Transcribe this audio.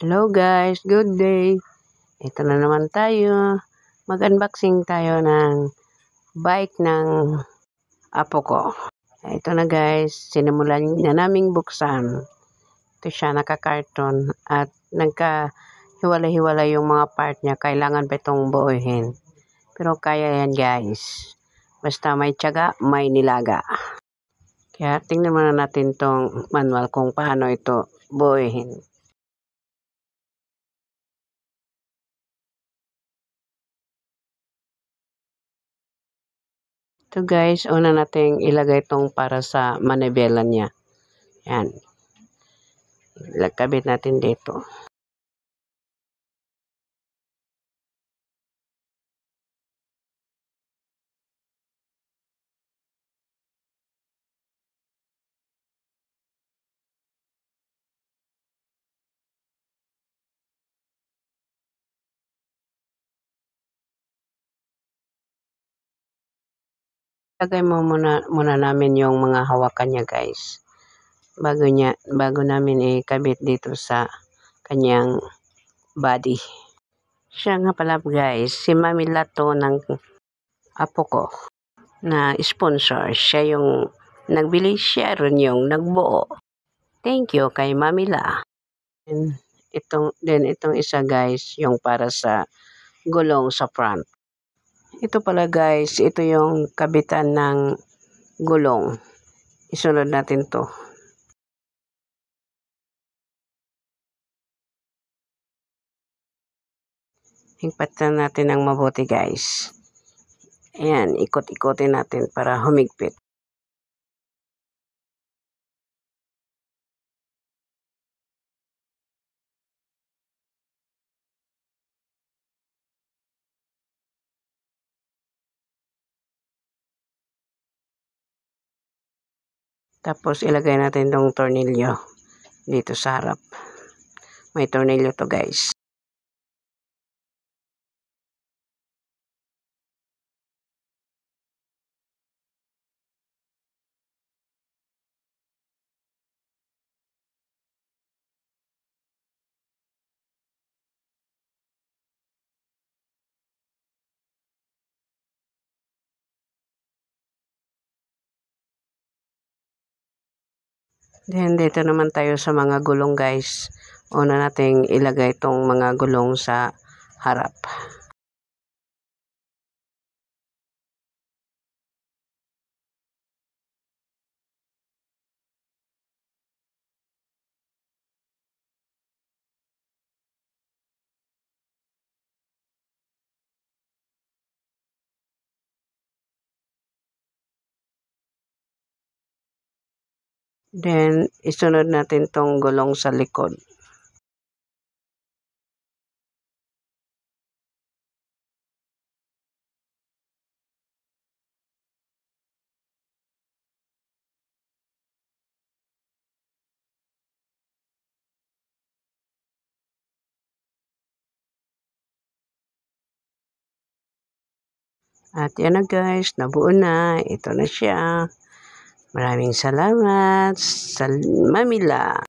Hello guys, good day. Ito na naman tayo. Mag-unboxing tayo ng bike ng apo ko. Ito na guys, sinimulan na naming buksan. Ito siya, naka-carton at nagka-hiwalay-hiwalay yung mga part niya. Kailangan pa itong buuhin. Pero kaya yan guys. Basta may tiyaga, may nilaga. Kaya tingnan muna natin tong manual kung paano ito buuhin. Ito guys, una nating ilagay itong para sa manibela niya. Yan. Ilagkabit natin dito. Ilagay mo muna namin yung mga hawakan niya guys. Bago namin ikabit dito sa kanyang body. Siya nga pala guys, si Mami Lato ng apo ko na sponsor. Siya yung nagbili, siya rin yung nagbuo. Thank you kay Mami La. Itong isa guys, yung para sa gulong sa front. Ito pala guys, ito yung kabitan ng gulong. Isunod natin to. Higpatan natin ng mabuti guys. Ayan, ikot-ikotin natin para humigpit. Tapos ilagay natin tong tornilyo dito sa harap. May tornilyo to guys. Then dito naman tayo sa mga gulong guys. Una nating ilagay itong mga gulong sa harap. Then isunod natin tong gulong sa likod. At yan na guys, nabuo na. Ito na siya. Maraming salamat sa Mami La.